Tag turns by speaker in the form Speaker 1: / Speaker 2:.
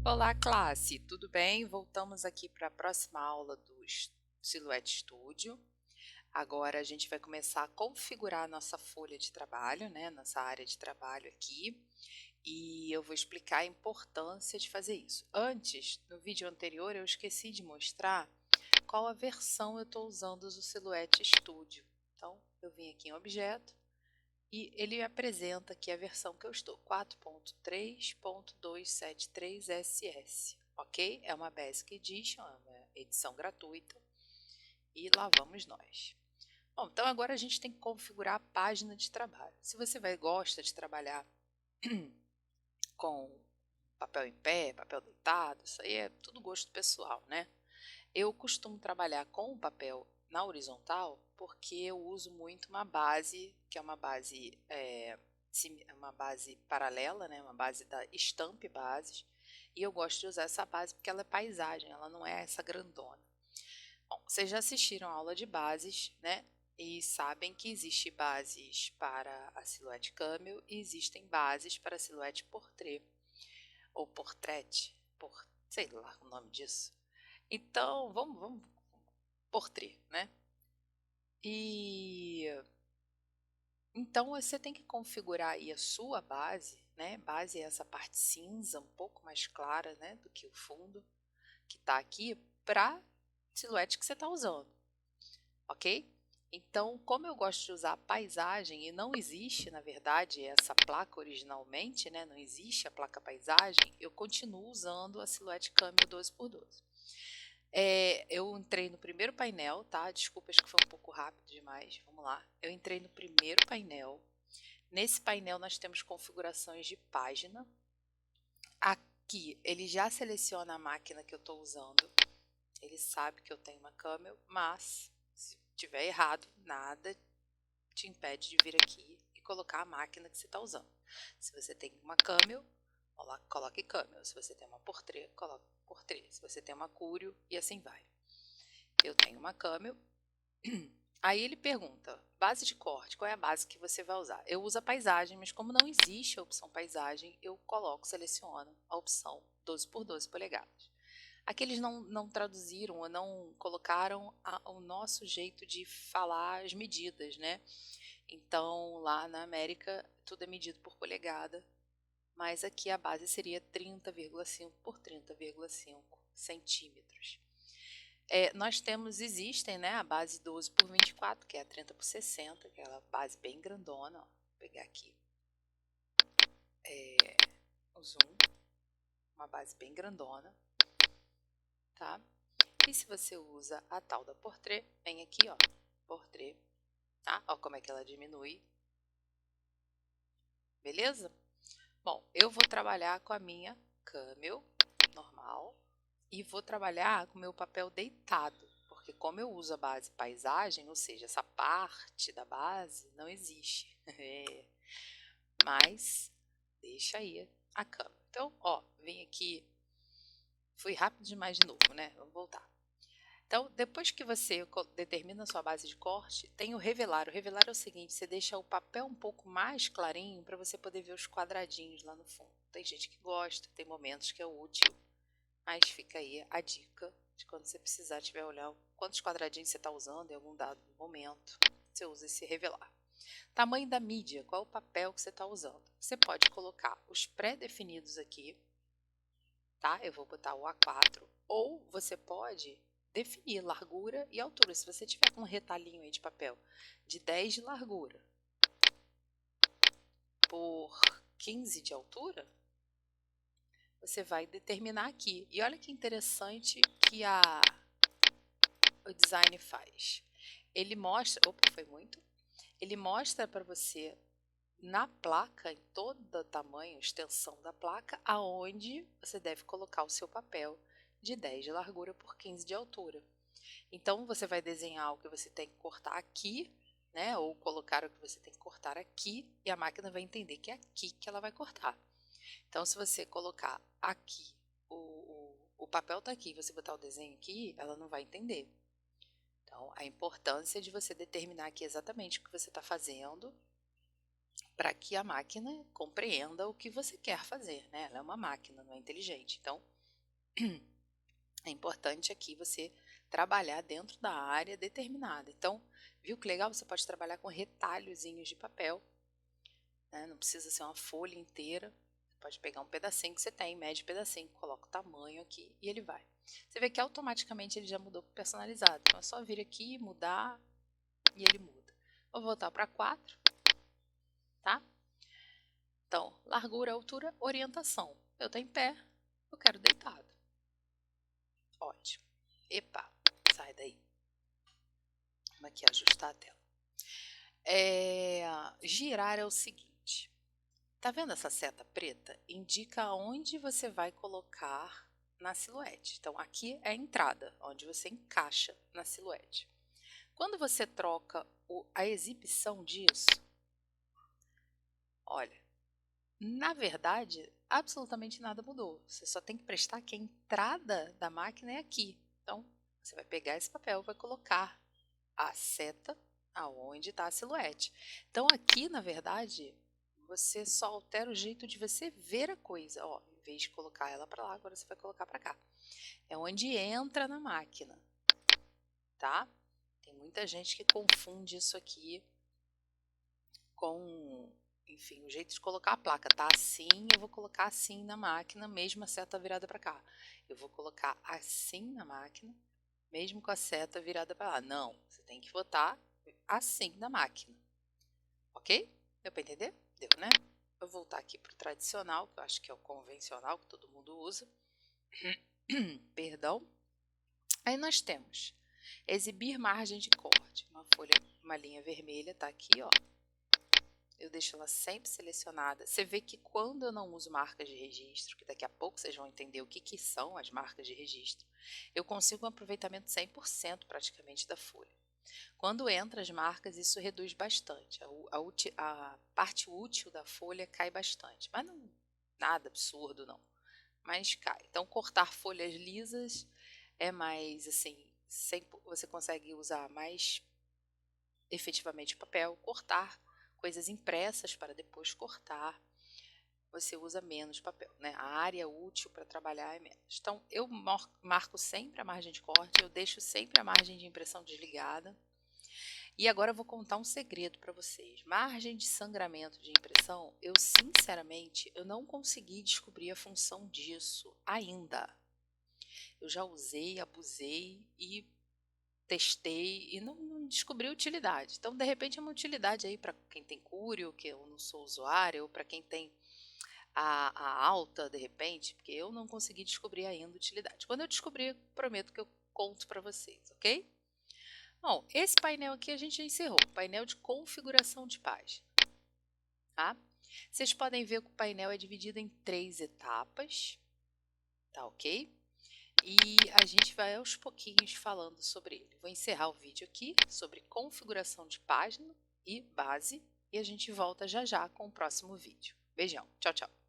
Speaker 1: Olá, classe, tudo bem? Voltamos aqui para a próxima aula do Silhouette Studio. Agora a gente vai começar a configurar a nossa folha de trabalho, né? Nossa área de trabalho aqui. E eu vou explicar a importância de fazer isso. Antes, no vídeo anterior, eu esqueci de mostrar qual a versão eu estou usando do Silhouette Studio. Então, eu vim aqui em Objeto. E ele apresenta aqui a versão que eu estou, 4.3.273SS, ok? É uma Basic Edition, é uma edição gratuita, e lá vamos nós. Bom, então agora a gente tem que configurar a página de trabalho. Se você gosta de trabalhar com papel em pé, papel deitado, isso aí é tudo gosto pessoal, né? Eu costumo trabalhar com o papel na horizontal porque eu uso muito uma base, que é uma base paralela, né? Uma base da Stamp Bases, e eu gosto de usar essa base porque ela é paisagem, ela não é essa grandona. Bom, vocês já assistiram a aula de bases, né? E sabem que existe bases para a Silhouette Camel e existem bases para a Silhouette Portrait, ou Portrait, sei lá o nome disso. Então, vamos portrait, né? E então você tem que configurar aí a sua base, né? Base é essa parte cinza, um pouco mais clara, né, do que o fundo que está aqui para silhuete que você está usando, ok? Então, como eu gosto de usar paisagem e não existe, na verdade, essa placa originalmente, né? Não existe a placa paisagem, eu continuo usando a Silhouette Camel 12x12. Eu entrei no primeiro painel, tá? Desculpa, acho que foi um pouco rápido demais. Vamos lá. Eu entrei no primeiro painel. Nesse painel nós temos configurações de página. Aqui ele já seleciona a máquina que eu estou usando. Ele sabe que eu tenho uma Camel, mas se tiver errado, nada te impede de vir aqui e colocar a máquina que você está usando. Se você tem uma Camel, coloque Camel. Se você tem uma Portrait, coloque Portrait. Se você tem uma Curio, e assim vai. Eu tenho uma Camel. Aí ele pergunta, base de corte, qual é a base que você vai usar? Eu uso a paisagem, mas como não existe a opção paisagem, eu seleciono a opção 12x12 polegadas. Aqui eles não traduziram ou não colocaram o nosso jeito de falar as medidas, né? Então, lá na América, tudo é medido por polegada, mas aqui a base seria 30,5 por 30,5 centímetros. Existem, né, a base 12x24, que é a 30x60, que é aquela base bem grandona. Ó. Vou pegar aqui o zoom, uma base bem grandona, tá? E se você usa a tal da Portrait, vem aqui, ó, Portrait, tá? Ó como é que ela diminui. Beleza? Bom, eu vou trabalhar com a minha Camel normal e vou trabalhar com o meu papel deitado, porque como eu uso a base paisagem, ou seja, essa parte da base não existe. Mas deixa aí a Camel. Então, ó, vem aqui, fui rápido demais de novo, né? Vamos voltar. Então, depois que você determina a sua base de corte, tem o revelar. O revelar é o seguinte, você deixa o papel um pouco mais clarinho para você poder ver os quadradinhos lá no fundo. Tem gente que gosta, tem momentos que é útil, mas fica aí a dica de quando você precisar, tiver olhar quantos quadradinhos você está usando em algum dado momento, você usa esse revelar. Tamanho da mídia, qual é o papel que você está usando? Você pode colocar os pré-definidos aqui, tá? Eu vou botar o A4, ou você pode definir largura e altura. Se você tiver com um retalhinho aí de papel de 10 de largura por 15 de altura, você vai determinar aqui. E olha que interessante que o design faz. Ele mostra, opa, foi muito. Ele mostra para você na placa, em todo tamanho, extensão da placa, aonde você deve colocar o seu papel de 10 de largura por 15 de altura. Então, você vai desenhar o que você tem que cortar aqui, né? Ou colocar o que você tem que cortar aqui, e a máquina vai entender que é aqui que ela vai cortar. Então, se você colocar aqui, o papel está aqui, você botar o desenho aqui, ela não vai entender. Então, a importância de você determinar aqui exatamente o que você está fazendo para que a máquina compreenda o que você quer fazer, né? Ela é uma máquina, não é inteligente. Então, É importante aqui você trabalhar dentro da área determinada. Então, viu que legal? Você pode trabalhar com retalhozinhos de papel, né? Não precisa ser uma folha inteira. Você pode pegar um pedacinho que você tem, mede o pedacinho, coloca o tamanho aqui e ele vai. Você vê que automaticamente ele já mudou para personalizado. Então, é só vir aqui, mudar e ele muda. Vou voltar para 4, tá? Então, largura, altura, orientação. Eu estou em pé, eu quero deitado. Ótimo. Epa, sai daí. Vamos aqui ajustar a tela. Girar é o seguinte. Tá vendo essa seta preta? Indica onde você vai colocar na silhuete. Então, aqui é a entrada, onde você encaixa na silhuete. Quando você troca a exibição disso, olha, na verdade, absolutamente nada mudou. Você só tem que prestar que a entrada da máquina é aqui. Então, você vai pegar esse papel e vai colocar a seta aonde está a silhuete. Então, aqui, na verdade, você só altera o jeito de você ver a coisa. Ó, em vez de colocar ela para lá, agora você vai colocar para cá. É onde entra na máquina, tá? Tem muita gente que confunde isso aqui com, enfim, o jeito de colocar a placa. Tá assim, eu vou colocar assim na máquina, mesmo a seta virada para cá. Eu vou colocar assim na máquina, mesmo com a seta virada para lá. Não, você tem que botar assim na máquina. Ok? Deu para entender? Deu, né? Eu vou voltar aqui para o tradicional, que eu acho que é o convencional, que todo mundo usa. Perdão. Aí nós temos exibir margem de corte. Uma folha, uma linha vermelha, tá aqui, ó. Eu deixo ela sempre selecionada. Você vê que quando eu não uso marcas de registro, que daqui a pouco vocês vão entender o que são as marcas de registro, eu consigo um aproveitamento 100% praticamente da folha. Quando entra as marcas, isso reduz bastante. A parte útil da folha cai bastante. Mas não nada absurdo, não. Mas cai. Então, cortar folhas lisas é mais, assim, você consegue usar mais efetivamente o papel. Cortar coisas impressas para depois cortar, você usa menos papel, né? A área útil para trabalhar é menos. Então, eu marco sempre a margem de corte, eu deixo sempre a margem de impressão desligada. E agora eu vou contar um segredo para vocês. Margem de sangramento de impressão, eu sinceramente, eu não consegui descobrir a função disso ainda. Eu já usei, abusei e testei e não descobri utilidade. Então, de repente, é uma utilidade aí para quem tem Cúrio, que eu não sou usuária, ou para quem tem a alta, de repente, porque eu não consegui descobrir ainda utilidade. Quando eu descobrir, prometo que eu conto para vocês, ok? Bom, esse painel aqui a gente já encerrou, painel de configuração de página, tá? Vocês podem ver que o painel é dividido em 3 etapas, tá ok? E a gente vai aos pouquinhos falando sobre ele. Vou encerrar o vídeo aqui sobre configuração de página e base e a gente volta já já com o próximo vídeo. Beijão, tchau, tchau!